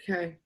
Okay.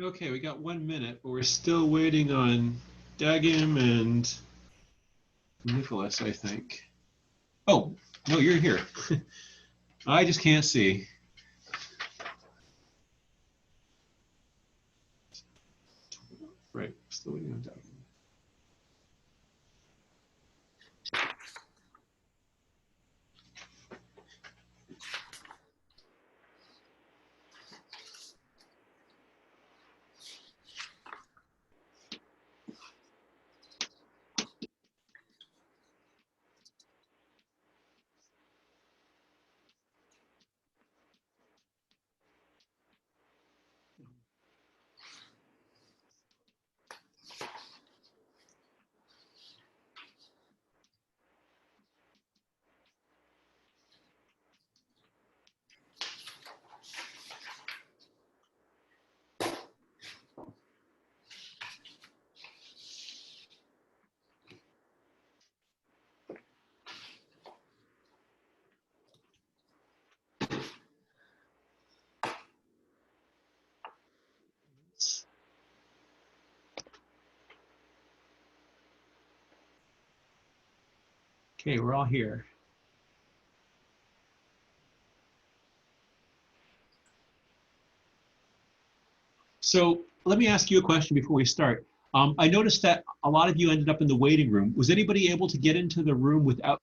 Okay, we got 1 minute, but we're still waiting on Dagim and Nicholas, I think. Oh, no, you're here. I just can't see. Right, still waiting on Dagim. Okay, we're all here. So let me ask you a question before we start. I noticed that a lot of you ended up in the waiting room. Was anybody able to get into the room without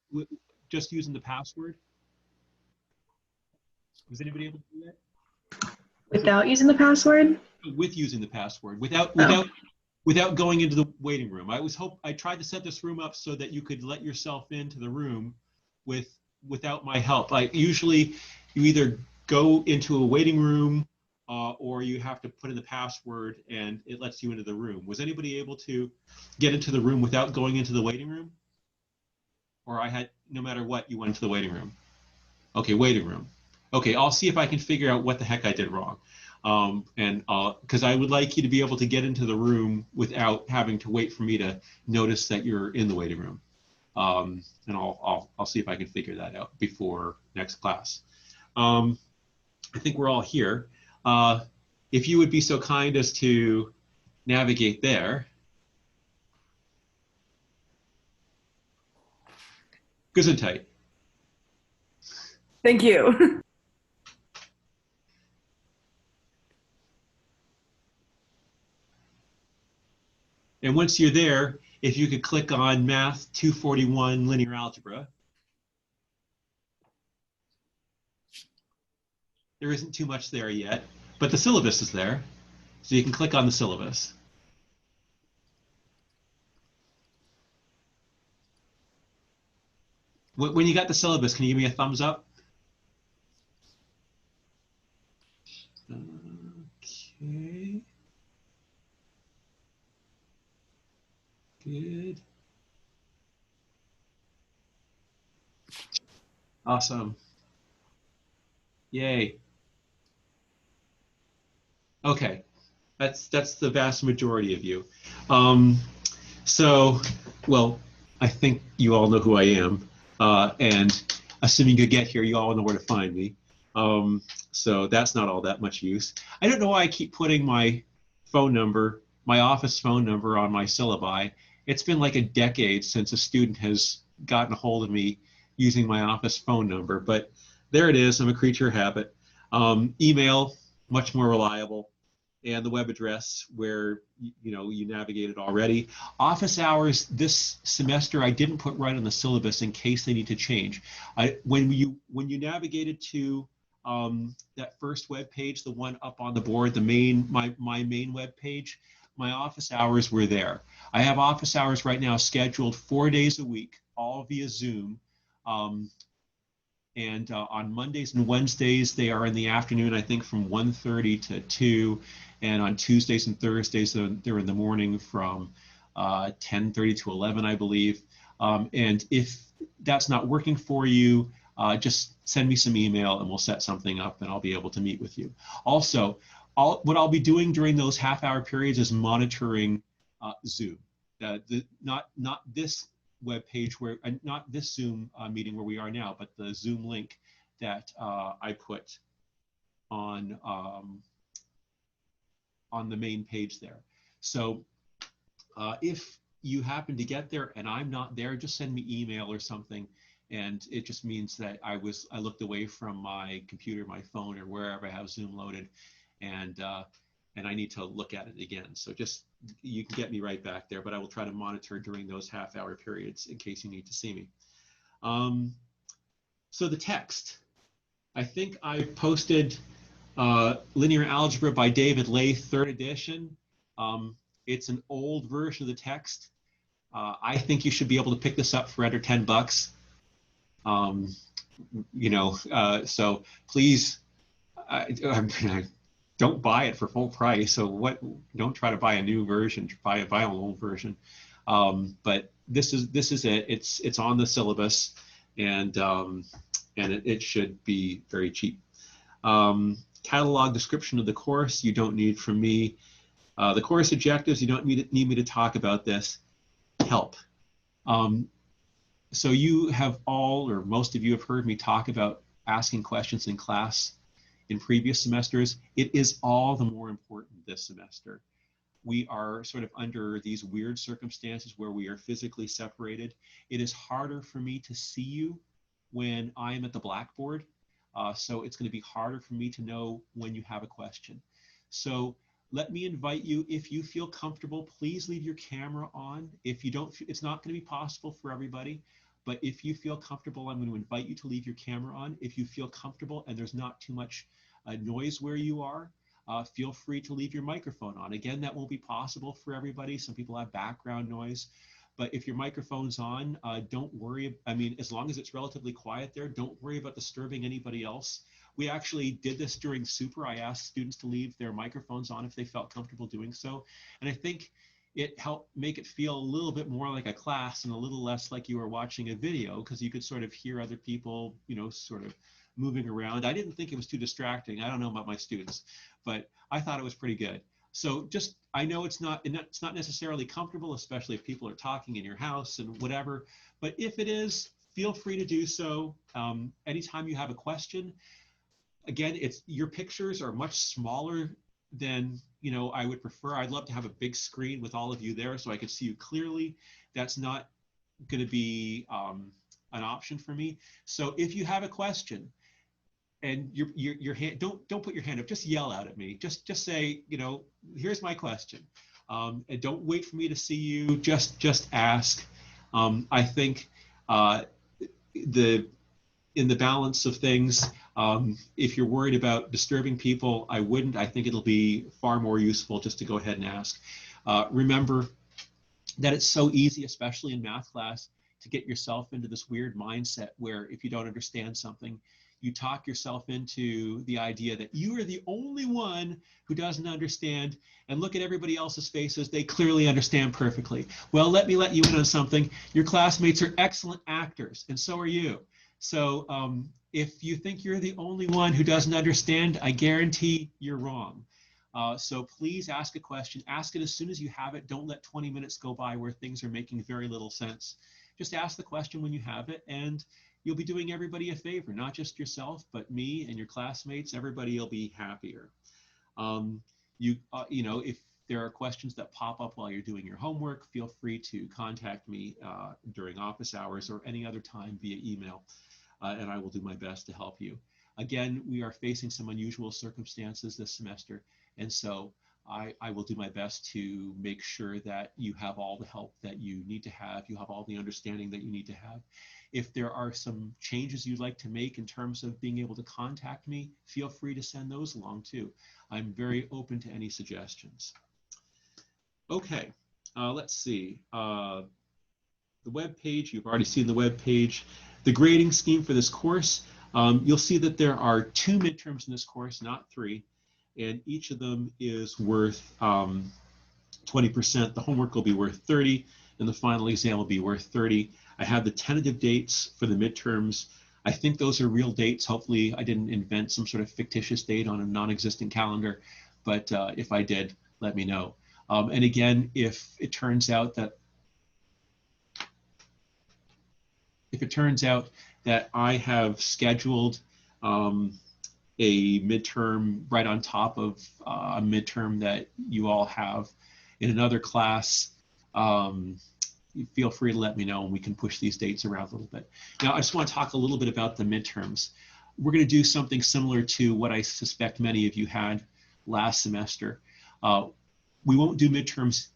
just using the password? Was anybody able to do that? Without using the password? With using the password, without going into the waiting room. I tried to set this room up so that you could let yourself into the room without my help. Like usually, you either go into a waiting room or you have to put in the password and it lets you into the room. Was anybody able to get into the room without going into the waiting room? Or no matter what, you went into the waiting room? Okay, waiting room. Okay, I'll see if I can figure out what the heck I did wrong. And because I would like you to be able to get into the room without having to wait for me to notice that you're in the waiting room. And I'll see if I can figure that out before next class. I think we're all here. If you would be so kind as to navigate there. Gesundheit. Thank you. And once you're there, if you could click on Math 241 Linear Algebra. There isn't too much there yet, but the syllabus is there. So you can click on the syllabus. When you got the syllabus, can you give me a thumbs up? Okay. Good. Awesome. Yay. Okay, that's the vast majority of you. Um, so, well, I think you all know who I am, and assuming you get here, you all know where to find me. So that's not all that much use. I don't know why I keep putting my phone number, my office phone number, on my syllabi. It's been like a decade since a student has gotten a hold of me using my office phone number, but there it is. I'm a creature of habit. Email, much more reliable, and the web address where you navigate it already. Office hours this semester I didn't put right on the syllabus in case they need to change. When you navigated to that first web page, the one up on the board, the main my main web page, my office hours were there. I have office hours right now scheduled 4 days a week, all via Zoom. Um, and on Mondays and Wednesdays, they are in the afternoon, I think from 1:30 to 2. And on Tuesdays and Thursdays, they're in the morning from 10:30 to 11, I believe. And if that's not working for you, just send me some email and we'll set something up and I'll be able to meet with you. Also, what I'll be doing during those half-hour periods is monitoring Zoom. Not this web page where, not this Zoom meeting where we are now, but the Zoom link that I put on the main page there. So if you happen to get there and I'm not there, just send me email or something. And it just means that I looked away from my computer, my phone, or wherever I have Zoom loaded, and I need to look at it again. So just, you can get me right back there, but I will try to monitor during those half-hour periods in case you need to see me. So the text, I think I posted Linear Algebra by David Leith, 3rd edition. It's an old version of the text. I think you should be able to pick this up for under $10. So please, don't buy it for full price. So don't try to buy a new version. Buy an old version. But this is it. It's on the syllabus, and it should be very cheap. Catalog description of the course you don't need from me. The course objectives, you don't need me to talk about this. Help. So you have all, or most of you have heard me talk about asking questions in class in previous semesters. It is all the more important this semester. We are sort of under these weird circumstances where we are physically separated. It is harder for me to see you when I am at the blackboard. So it's going to be harder for me to know when you have a question. So let me invite you, if you feel comfortable, please leave your camera on. If you don't, it's not going to be possible for everybody, but if you feel comfortable, I'm going to invite you to leave your camera on. If you feel comfortable and there's not too much noise where you are, feel free to leave your microphone on. Again, that won't be possible for everybody. Some people have background noise. But if your microphone's on, don't worry. I mean, as long as it's relatively quiet there, don't worry about disturbing anybody else. We actually did this during Super. I asked students to leave their microphones on if they felt comfortable doing so. And I think it helped make it feel a little bit more like a class and a little less like you were watching a video, because you could sort of hear other people, sort of moving around. I didn't think it was too distracting. I don't know about my students, but I thought it was pretty good. So just, I know it's not necessarily comfortable, especially if people are talking in your house and whatever, but if it is, feel free to do so. Anytime you have a question, again, your pictures are much smaller than I would prefer. I'd love to have a big screen with all of you there so I could see you clearly. That's not going to be an option for me. So if you have a question, and your hand, don't put your hand up, just yell out at me. Just say, here's my question. And don't wait for me to see you, just ask. I think in the balance of things, if you're worried about disturbing people, I wouldn't. I think it'll be far more useful just to go ahead and ask. Remember that it's so easy, especially in math class, to get yourself into this weird mindset where if you don't understand something, you talk yourself into the idea that you are the only one who doesn't understand, and look at everybody else's faces. They clearly understand perfectly. Well, let me let you in on something. Your classmates are excellent actors, and so are you. So if you think you're the only one who doesn't understand, I guarantee you're wrong. So please ask a question. Ask it as soon as you have it. Don't let 20 minutes go by where things are making very little sense. Just ask the question when you have it, and you'll be doing everybody a favor, not just yourself, but me and your classmates. Everybody will be happier. You know, if there are questions that pop up while you're doing your homework, feel free to contact me during office hours or any other time via email, and I will do my best to help you. Again, we are facing some unusual circumstances this semester, and so I will do my best to make sure that you have all the help that you need to have, you have all the understanding that you need to have. If there are some changes you'd like to make in terms of being able to contact me, feel free to send those along too. I'm very open to any suggestions. Okay, let's see. The web page, you've already seen the web page. The grading scheme for this course, you'll see that there are 2 midterms in this course, not 3, and each of them is worth 20%. The homework will be worth 30, and the final exam will be worth 30. I have the tentative dates for the midterms. I think those are real dates. Hopefully I didn't invent some sort of fictitious date on a non-existent calendar, but if I did, let me know. And again, if it turns out that I have scheduled a midterm right on top of a midterm that you all have in another class, feel free to let me know and we can push these dates around a little bit. Now, I just want to talk a little bit about the midterms. We're going to do something similar to what I suspect many of you had last semester. We won't do midterms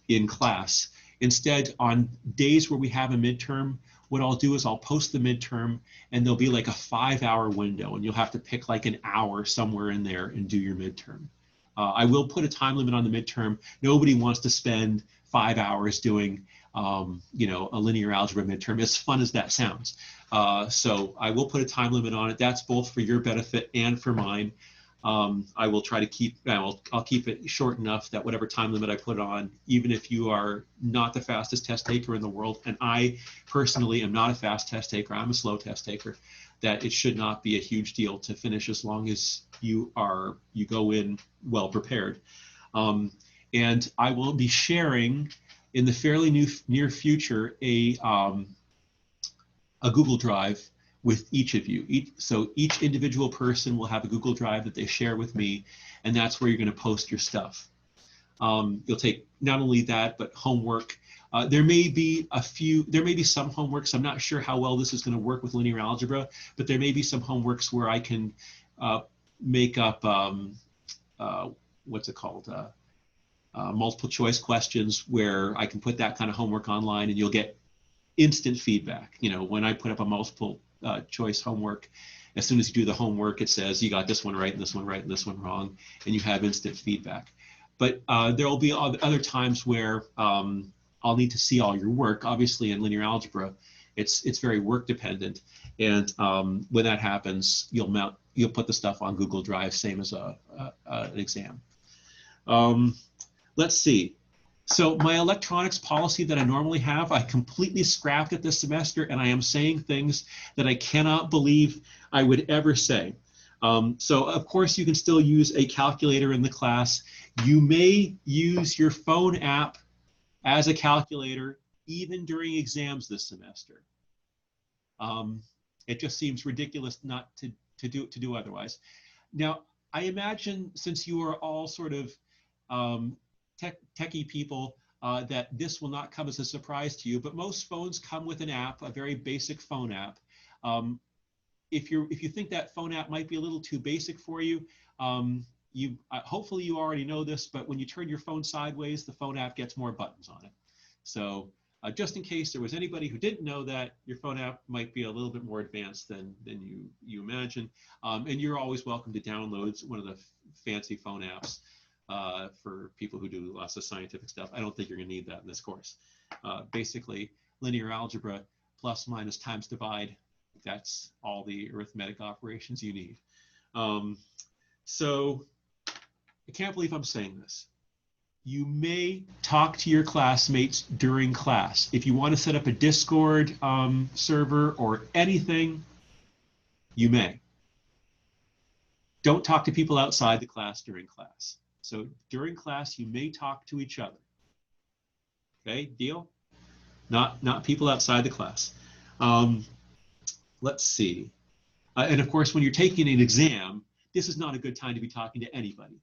in class. Instead, on days where we have a midterm, what I'll do is I'll post the midterm and there'll be like a 5-hour window and you'll have to pick like an hour somewhere in there and do your midterm. I will put a time limit on the midterm. Nobody wants to spend 5 hours doing you know, a linear algebra midterm, as fun as that sounds. So I will put a time limit on it. That's both for your benefit and for mine. I will try to keep, I'll keep it short enough that whatever time limit I put on, even if you are not the fastest test taker in the world, and I personally am not a fast test taker, I'm a slow test taker, that it should not be a huge deal to finish as long as you go in well prepared. And I will be sharing in the fairly near future a Google Drive with each of you. So each individual person will have a Google Drive that they share with me, and that's where you're going to post your stuff. You'll take not only that, but homework. There may be some homeworks. I'm not sure how well this is going to work with linear algebra, but there may be some homeworks where I can make up, what's it called? Multiple choice questions where I can put that kind of homework online and you'll get instant feedback. You know, when I put up a multiple choice homework, as soon as you do the homework, it says you got this one right and this one right and this one wrong, and you have instant feedback. But there will be other times where I'll need to see all your work. Obviously, in linear algebra, it's very work dependent, and when that happens, you'll put the stuff on Google Drive, same as an exam. Let's see. So my electronics policy that I normally have, I completely scrapped it this semester, and I am saying things that I cannot believe I would ever say. So of course you can still use a calculator in the class. You may use your phone app as a calculator even during exams this semester. It just seems ridiculous not to do otherwise. Now, I imagine since you are all sort of techie people, that this will not come as a surprise to you, but most phones come with an app, a very basic phone app. If you think that phone app might be a little too basic for you, hopefully you already know this, but when you turn your phone sideways, the phone app gets more buttons on it. So just in case there was anybody who didn't know that, your phone app might be a little bit more advanced than you imagine. And you're always welcome to download one of the fancy phone apps for people who do lots of scientific stuff. I don't think you're going to need that in this course. Basically, linear algebra, plus, minus, times, divide, that's all the arithmetic operations you need. So I can't believe I'm saying this. You may talk to your classmates during class. If you want to set up a Discord server or anything, you may. Don't talk to people outside the class during class. So during class, you may talk to each other. Okay, deal? Not people outside the class. Let's see. And of course, when you're taking an exam, this is not a good time to be talking to anybody.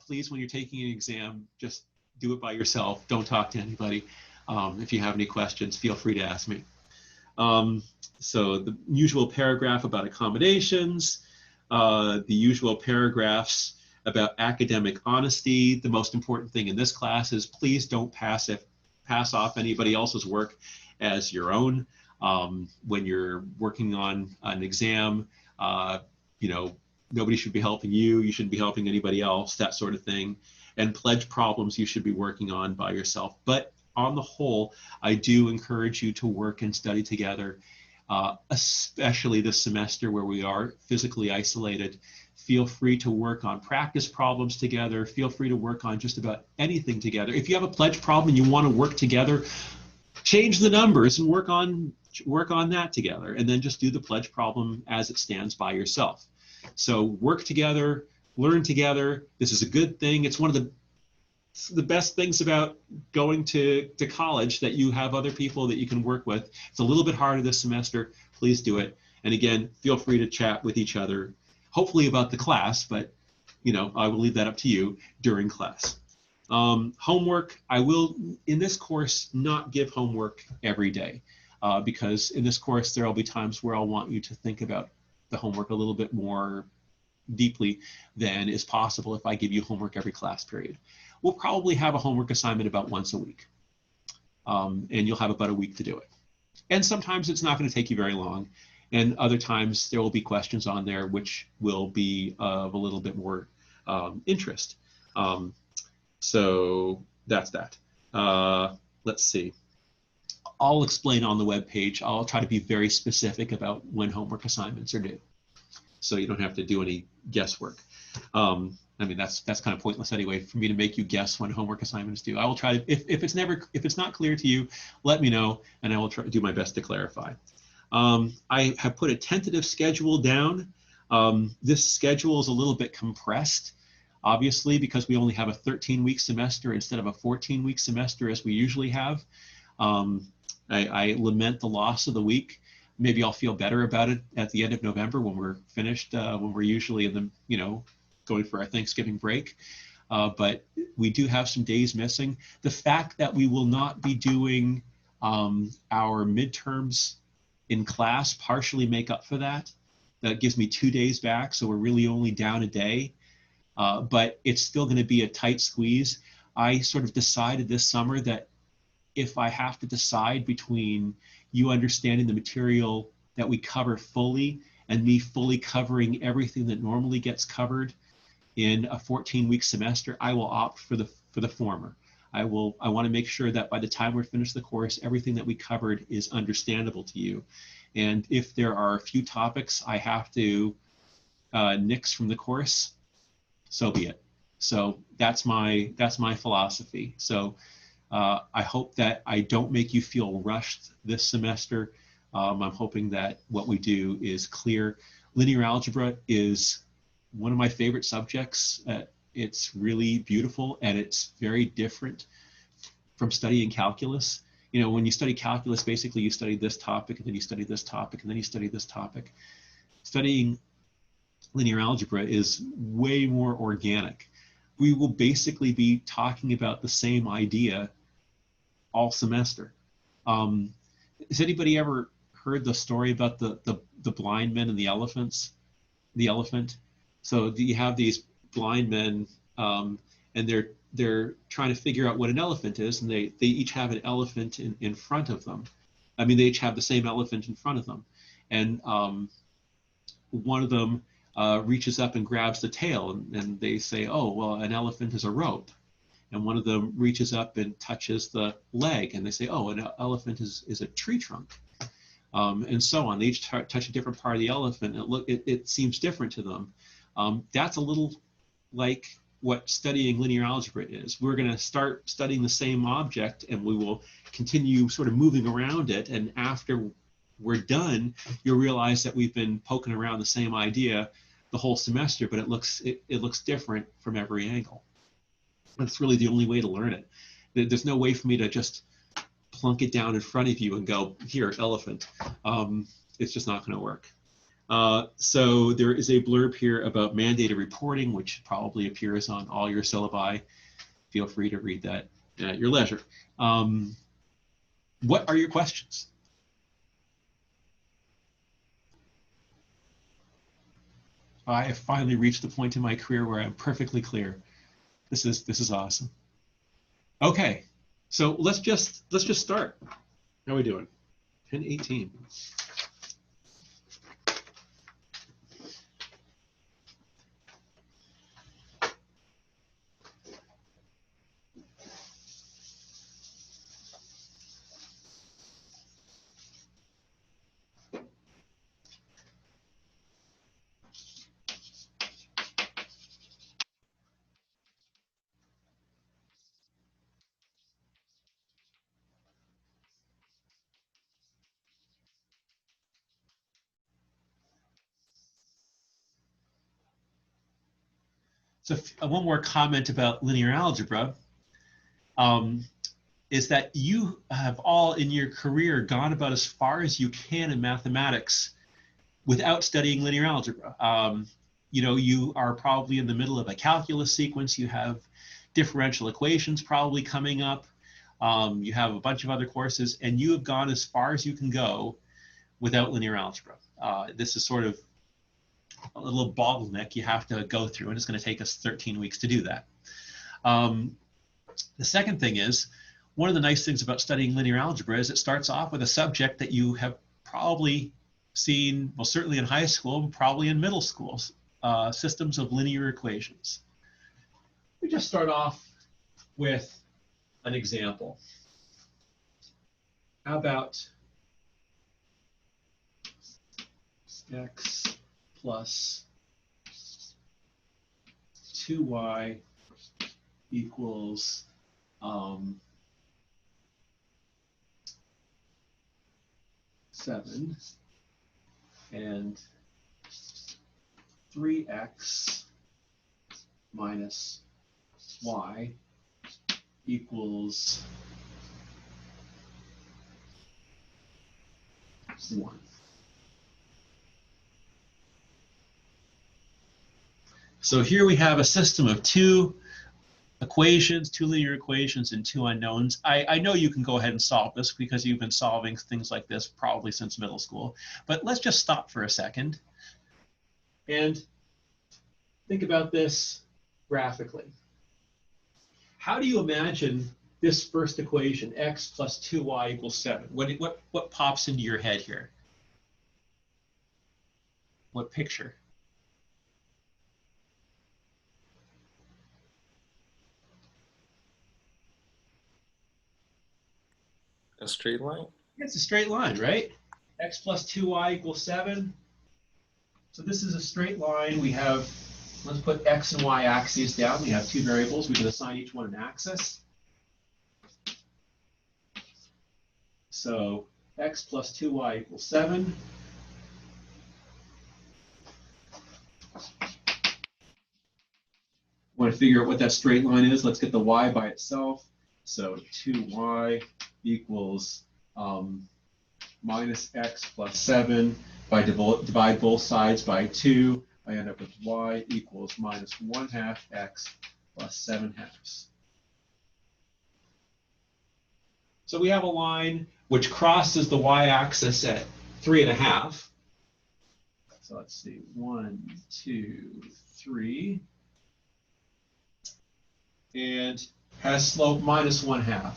Please, when you're taking an exam, just do it by yourself. Don't talk to anybody. If you have any questions, feel free to ask me. So the usual paragraph about accommodations, the usual paragraphs about academic honesty. The most important thing in this class is please don't pass off anybody else's work as your own. When you're working on an exam, nobody should be helping you. You shouldn't be helping anybody else, that sort of thing. And pledge problems you should be working on by yourself. But on the whole, I do encourage you to work and study together, especially this semester where we are physically isolated. Feel free to work on practice problems together. Feel free to work on just about anything together. If you have a pledge problem and you want to work together, change the numbers and work on that together, and then just do the pledge problem as it stands by yourself. So work together, learn together. This is a good thing. It's one of the best things about going to college, that you have other people that you can work with. It's a little bit harder this semester. Please do it. And again, feel free to chat with each other, hopefully about the class, but I will leave that up to you during class. Homework, I will, in this course, not give homework every day, because in this course, there will be times where I'll want you to think about the homework a little bit more deeply than is possible if I give you homework every class period. We'll probably have a homework assignment about once a week, and you'll have about a week to do it. And sometimes it's not going to take you very long, and other times there will be questions on there which will be of a little bit more interest. So that's that. Let's see. I'll explain on the webpage. I'll try to be very specific about when homework assignments are due, so you don't have to do any guesswork. I mean, that's kind of pointless anyway for me to make you guess when homework assignments due. I will try to, if it's not clear to you, let me know, and I will try to do my best to clarify. I have put a tentative schedule down. This schedule is a little bit compressed, obviously, because we only have a 13-week semester instead of a 14-week semester as we usually have. I lament the loss of the week. Maybe I'll feel better about it at the end of November when we're finished, when we're usually in the, going for our Thanksgiving break. But we do have some days missing. The fact that we will not be doing our midterms in class partially make up for that. That gives me 2 days back, so we're really only down a day. But it's still going to be a tight squeeze. I sort of decided this summer that if I have to decide between you understanding the material that we cover fully and me fully covering everything that normally gets covered in a 14-week semester, I will opt for the former. I want to make sure that by the time we're finished the course, everything that we covered is understandable to you. And if there are a few topics I have to nix from the course, so be it. So that's my philosophy. So I hope that I don't make you feel rushed this semester. I'm hoping that what we do is clear. Linear algebra is one of my favorite subjects. It's really beautiful, and it's very different from studying calculus. When you study calculus, basically you study this topic, and then you study this topic, and then you study this topic. Studying linear algebra is way more organic. We will basically be talking about the same idea all semester. Has anybody ever heard the story about the blind men and the elephants? The elephant. So you have these blind men, and they're trying to figure out what an elephant is, and they each have an elephant in front of them. I mean, they each have the same elephant in front of them, and one of them reaches up and grabs the tail, and they say, oh, well, an elephant is a rope. And one of them reaches up and touches the leg, and they say, oh, an elephant is a tree trunk. And so on. They each touch a different part of the elephant, and it seems different to them. That's a little like what studying linear algebra is. We're going to start studying the same object, and we will continue sort of moving around it, and after we're done, you'll realize that we've been poking around the same idea the whole semester, but it looks different from every angle. That's really the only way to learn it. There's no way for me to just plunk it down in front of you and go, here, elephant. It's just not going to work. So there is a blurb here about mandated reporting, which probably appears on all your syllabi. Feel free to read that at your leisure. What are your questions? I have finally reached the point in my career where I'm perfectly clear. This is awesome. Okay, so let's just start. How are we doing? 10:18. So one more comment about linear algebra is that you have all in your career gone about as far as you can in mathematics without studying linear algebra. You know, you are probably in the middle of a calculus sequence. You have differential equations probably coming up. You have a bunch of other courses, and you have gone as far as you can go without linear algebra. This is sort of a little bottleneck you have to go through, and it's going to take us 13 weeks to do that. The second thing is, one of the nice things about studying linear algebra is it starts off with a subject that you have probably seen, well, certainly in high school, and probably in middle school, systems of linear equations. We just start off with an example. How about x plus 2y equals 7 and 3x minus y equals 1. So here we have a system of two equations, two linear equations, and two unknowns. I know you can go ahead and solve this because you've been solving things like this probably since middle school, but let's just stop for a second and think about this graphically. How do you imagine this first equation, x plus 2y equals 7? What pops into your head here? What picture? A straight line? It's a straight line, right? X plus 2y equals 7. So this is a straight line. We have, let's put x and y axes down. We have two variables. We can assign each one an axis. So x plus 2y equals 7. Want to figure out what that straight line is? Let's get the y by itself. So 2y equals minus x plus 7. If I divide both sides by 2, I end up with y equals minus 1/2 x plus 7/2. So we have a line which crosses the y-axis at 3.5. So let's see, 1, 2, 3. And has slope minus 1/2.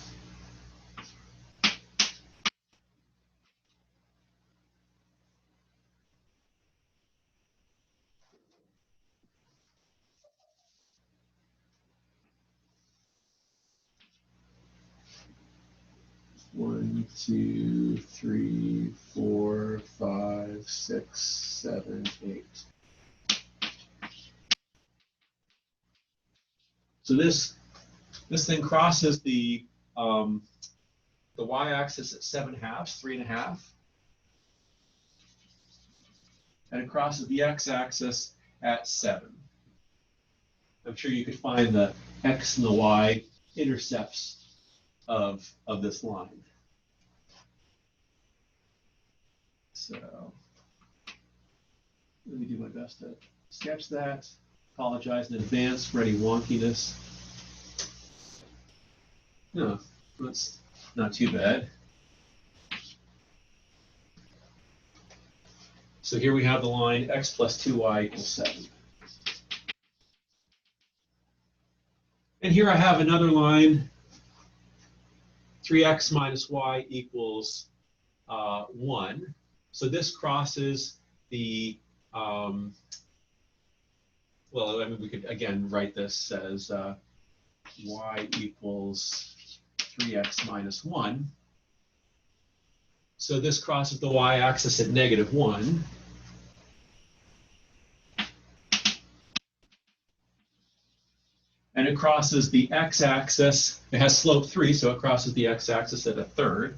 One, 2, 3, 4, 5, 6, 7, 8. So this thing crosses the y-axis at 7/2, 3.5, and it crosses the x-axis at 7. I'm sure you could find the x and the y intercepts of this line. So let me do my best to sketch that. Apologize in advance for any wonkiness. No, that's not too bad. So here we have the line x plus 2y equals 7. And here I have another line, 3x minus y equals 1. So this crosses the, well, I mean, we could again write this as y equals 3x minus 1. So this crosses the y-axis at -1. And it crosses the x-axis. It has slope 3, so it crosses the x-axis at 1/3.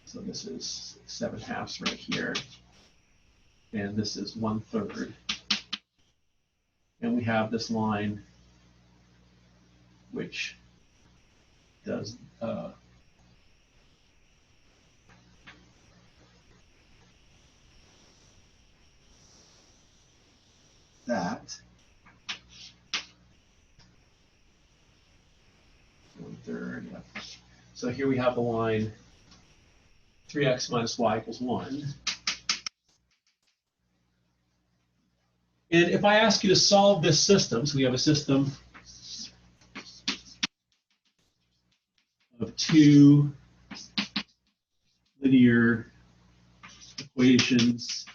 So this is 7/2 right here. And this is 1/3. And we have this line which does that. 1/3, yeah. So here we have the line 3x minus y equals 1. And if I ask you to solve this system, so we have a system of 2 linear equations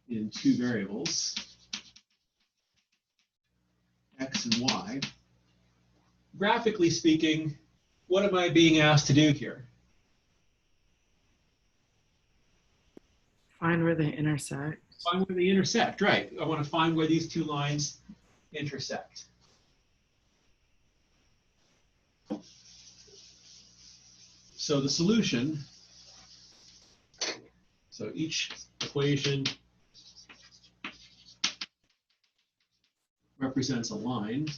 in 2 variables, x and y. Graphically speaking, what am I being asked to do here? Find where they intersect. Find where they intersect, right. I want to find where these 2 lines intersect. So the solution, so each equation represents a line.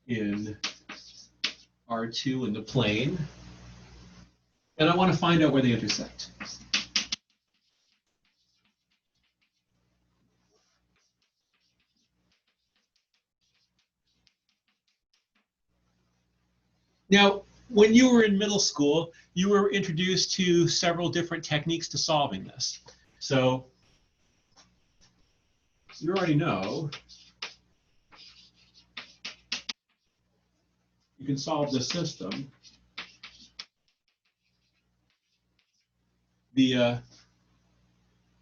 In R2 in the plane. And I want to find out where they intersect. Now, when you were in middle school, you were introduced to several different techniques to solving this. So you already know you can solve this system via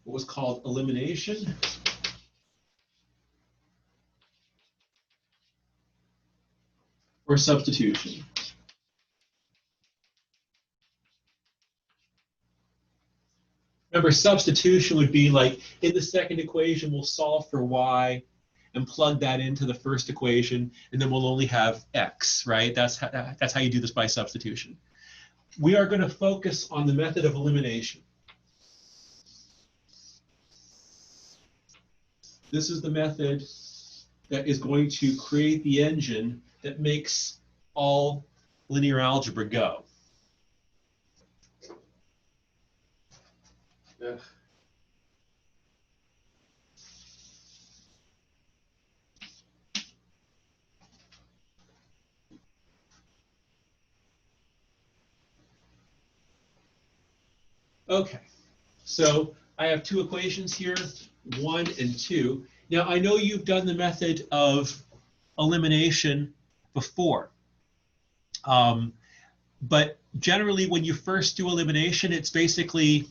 what was called elimination or substitution. Remember, substitution would be like in the second equation, we'll solve for y and plug that into the first equation, and then we'll only have x, right? That's how you do this by substitution. We are going to focus on the method of elimination. This is the method that is going to create the engine that makes all linear algebra go. Ugh. Okay, so I have 2 equations here, 1 and 2. Now I know you've done the method of elimination before, but generally when you first do elimination, it's basically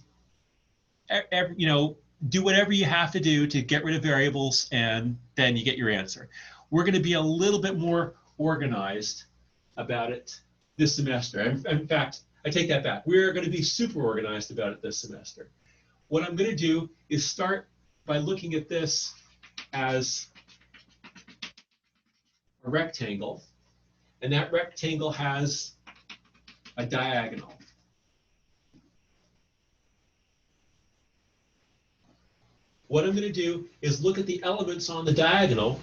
do whatever you have to do to get rid of variables, and then you get your answer. We're going to be a little bit more organized about it this semester. In fact, I take that back. We're going to be super organized about it this semester. What I'm going to do is start by looking at this as a rectangle, and that rectangle has a diagonal. What I'm going to do is look at the elements on the diagonal,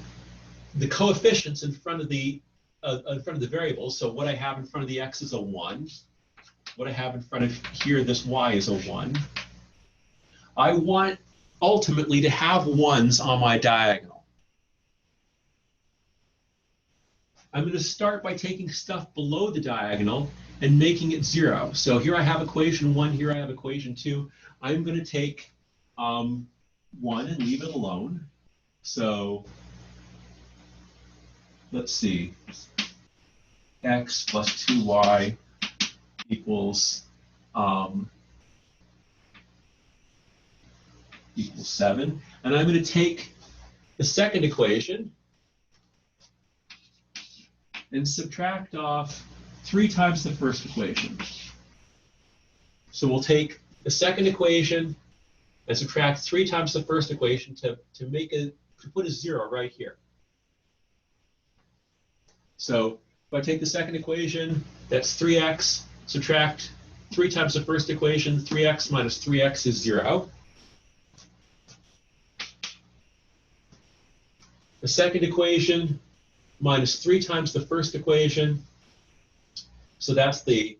the coefficients in front of the variables. So what I have in front of the x is a 1. What I have in front of here, this y is a 1. I want ultimately to have 1s on my diagonal. I'm going to start by taking stuff below the diagonal and making it 0. So here I have equation 1, here I have equation 2. I'm going to take 1 and leave it alone. So let's see, x plus 2y equals 7. And I'm going to take the second equation and subtract off 3 times the first equation. So we'll take the second equation and subtract 3 times the first equation to put a 0 right here. So if I take the second equation, that's 3x, subtract 3 times the first equation, 3x minus 3x is 0. The second equation minus 3 times the first equation, so that's this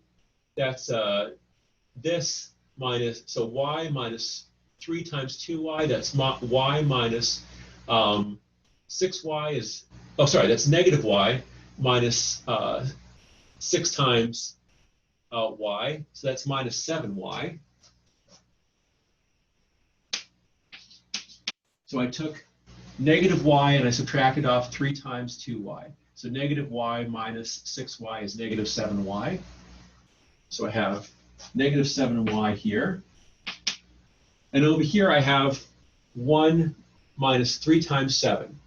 minus, so y minus 3 times 2y, that's y minus 6y is, oh sorry, that's negative y minus 6 times y, so that's minus 7y. So I took negative y and I subtracted off 3 times 2y. So negative y minus 6y is negative 7y. So I have negative 7y here. And over here I have 1 minus 3 times 7.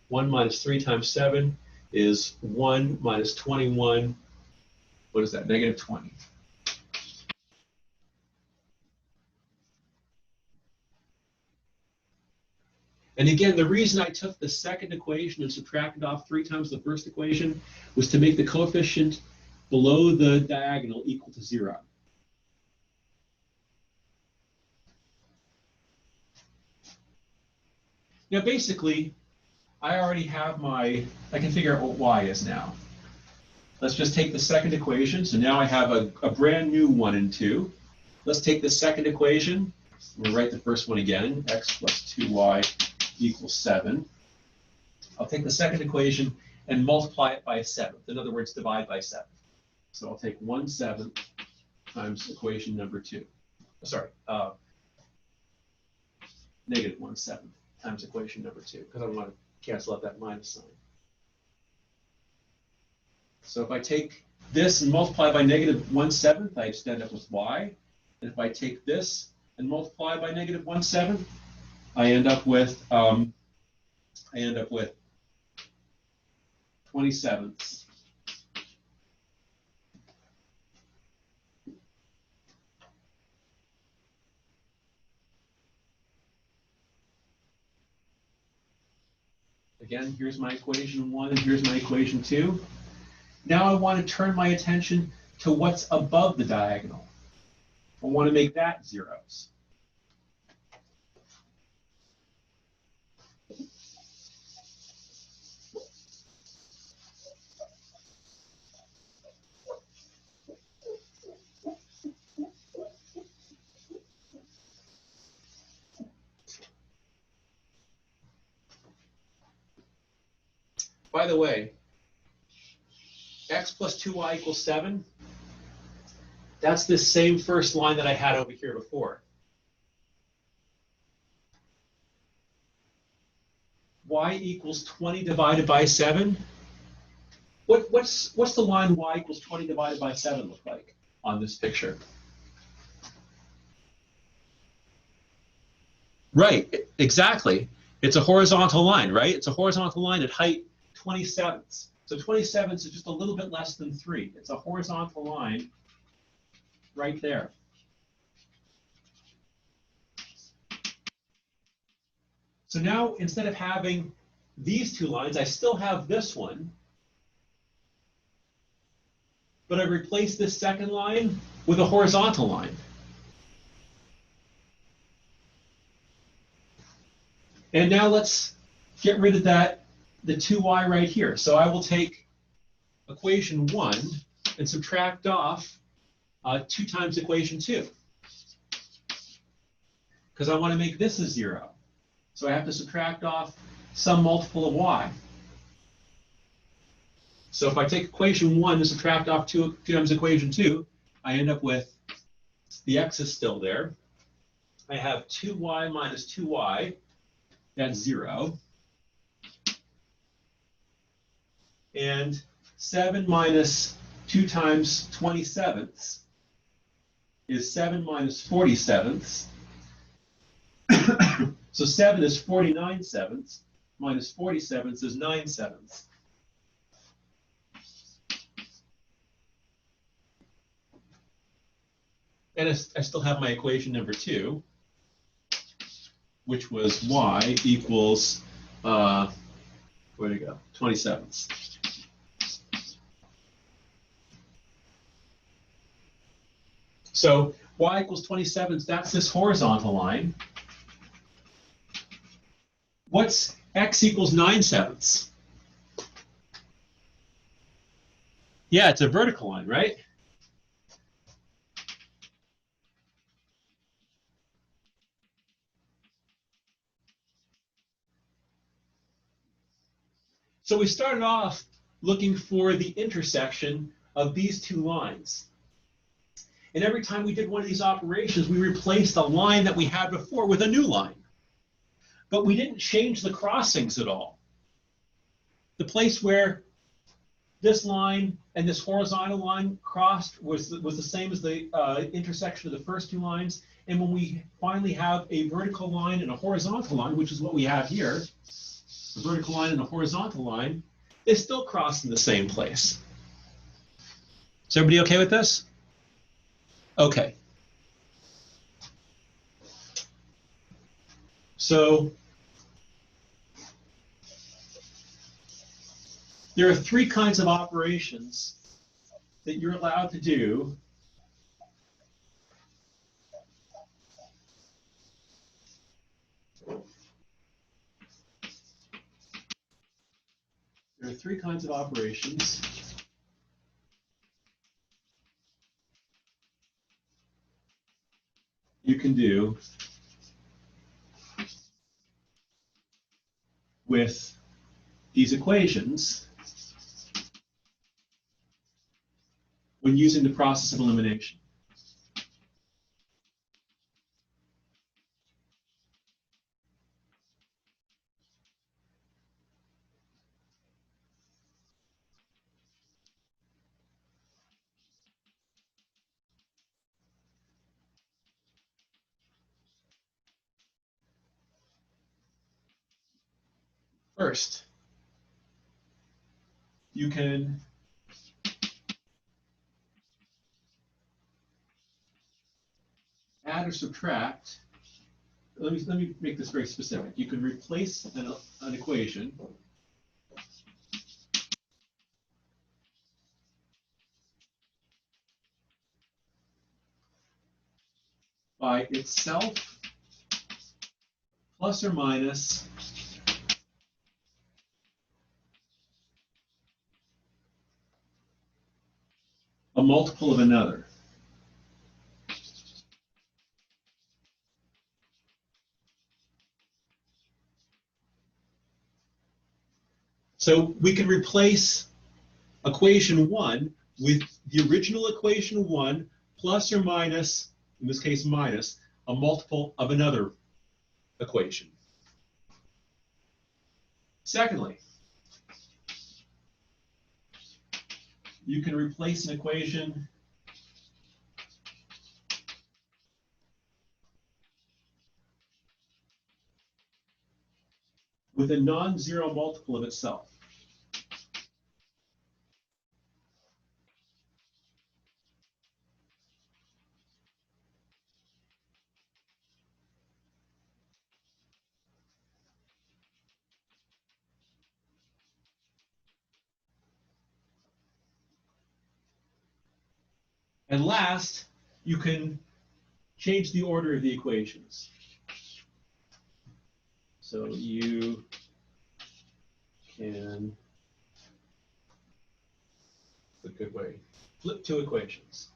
1 minus 3 times 7 is 1 minus 21. What is that? Negative 20. And again, the reason I took the second equation and subtracted off 3 times the first equation was to make the coefficient below the diagonal equal to 0. Now basically, I already have I can figure out what y is now. Let's just take the second equation. So now I have a brand new 1 and 2. Let's take the second equation. We'll write the first one again, x plus 2y equals 7. I'll take the second equation and multiply it by a 7th. In other words, divide by 7. So I'll take 1/7 times equation number 2. Sorry, negative 1/7 times equation number 2, because I want to cancel out that minus sign. So if I take this and multiply by negative 1/7, I just end up with y. And if I take this and multiply by negative 1/7, I end up with 20/7. Again, here's my equation 1 and here's my equation 2. Now I want to turn my attention to what's above the diagonal. I want to make that zeros. By the way, x plus 2y equals 7, that's the same first line that I had over here before. Y equals 20 divided by 7. What's the line y equals 20 divided by 7 look like on this picture? Right, exactly. It's a horizontal line, right? It's a horizontal line at height 20/7. So 20/7 is just a little bit less than 3. It's a horizontal line right there. So now instead of having these two lines, I still have this one. but I replaced this second line with a horizontal line. And now let's get rid of that, the 2y right here. So I will take equation 1 and subtract off 2 times equation 2. Because I want to make this a 0. So I have to subtract off some multiple of y. So if I take equation 1 and subtract off 2 times equation 2, I end up with, the x is still there. I have 2y minus 2y, that's 0. And 7 minus 2 times 27ths is 7 minus 47ths. So 7 is 49 sevenths, minus 47 is 9 sevenths. And I still have my equation number 2, which was y equals, where'd it go? 27ths. So y equals 27ths, that's this horizontal line. What's x equals 9 sevenths? Yeah, it's a vertical line, right? So we started off looking for the intersection of these two lines. And every time we did one of these operations, we replaced a line that we had before with a new line. But we didn't change the crossings at all. The place where this line and this horizontal line crossed was the same as the intersection of the first two lines. And when we finally have a vertical line and a horizontal line, which is what we have here, a vertical line and a horizontal line, they still cross in the same place. Is everybody okay with this? Okay. So there are 3 kinds of operations that you're allowed to do you can do with these equations when using the process of elimination. First, you can add or subtract. Let me make this very specific. You can replace an equation by itself plus or minus a multiple of another. So we can replace equation 1 with the original equation 1 plus or minus, in this case minus, a multiple of another equation. Secondly, you can replace an equation with a non-zero multiple of itself. And last, you can change the order of the equations. So you can, a good way, flip two equations.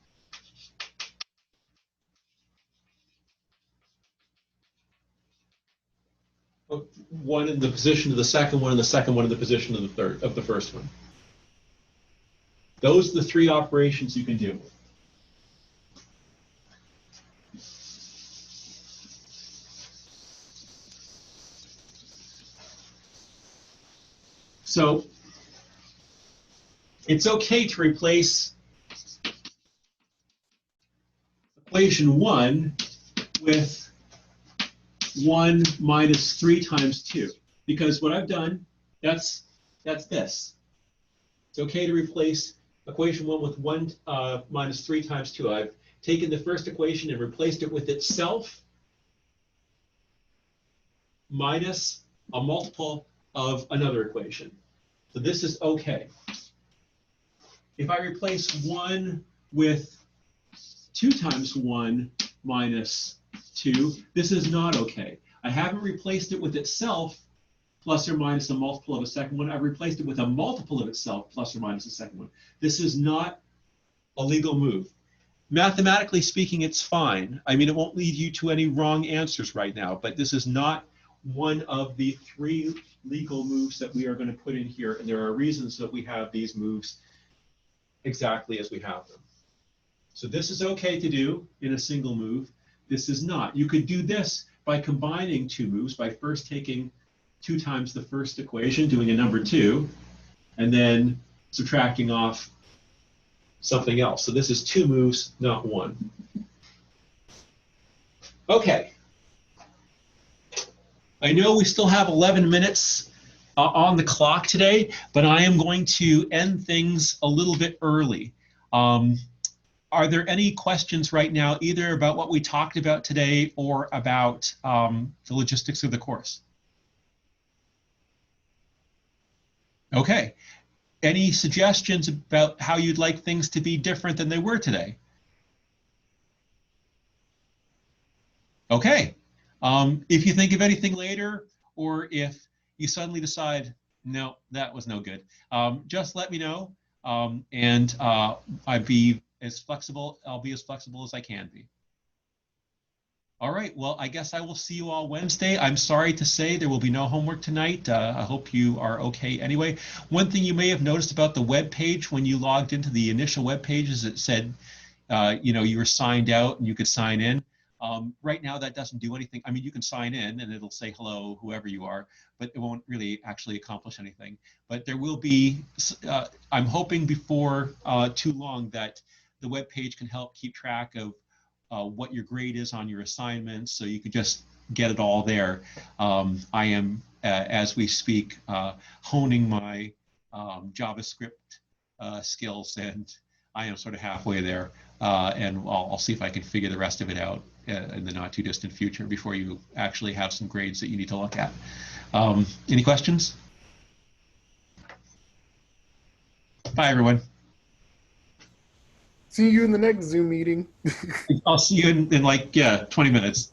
One in the position of the second one, and the second one in the position of the third of the first one. Those are the three operations you can do. So it's okay to replace equation 1 with 1 minus 3 times 2. Because what I've done, that's this. It's okay to replace equation 1 with 1 minus 3 times 2. I've taken the first equation and replaced it with itself minus a multiple of another equation. So this is okay. If I replace 1 with 2 times 1 minus 2, this is not okay. I haven't replaced it with itself plus or minus a multiple of a second one. I've replaced it with a multiple of itself plus or minus a second one. This is not a legal move. Mathematically speaking, it's fine. I mean, it won't lead you to any wrong answers right now, but this is not one of the 3 legal moves that we are going to put in here, and there are reasons that we have these moves exactly as we have them. So this is okay to do in a single move. This is not. You could do this by combining 2 moves, by first taking 2 times the first equation, doing a number 2, and then subtracting off something else. So this is 2 moves, not 1. Okay. I know we still have 11 minutes on the clock today, but I am going to end things a little bit early. Are there any questions right now, either about what we talked about today or about the logistics of the course? Okay. Any suggestions about how you'd like things to be different than they were today? Okay. If you think of anything later, or if you suddenly decide, no, that was no good, just let me know, and I'll be as flexible as I can be. All right, well, I guess I will see you all Wednesday. I'm sorry to say there will be no homework tonight. I hope you are okay anyway. One thing you may have noticed about the web page when you logged into the initial web page is it said, you know, you were signed out and you could sign in. Right now that doesn't do anything. I mean, you can sign in and it'll say hello, whoever you are, but it won't really actually accomplish anything. But there will be, I'm hoping before too long that the web page can help keep track of what your grade is on your assignments, so you can just get it all there. I am, as we speak, honing my JavaScript skills, and I am sort of halfway there, and I'll see if I can figure the rest of it out in the not too distant future before you actually have some grades that you need to look at. Any questions? Bye, everyone. See you in the next Zoom meeting. I'll see you in like, yeah, 20 minutes.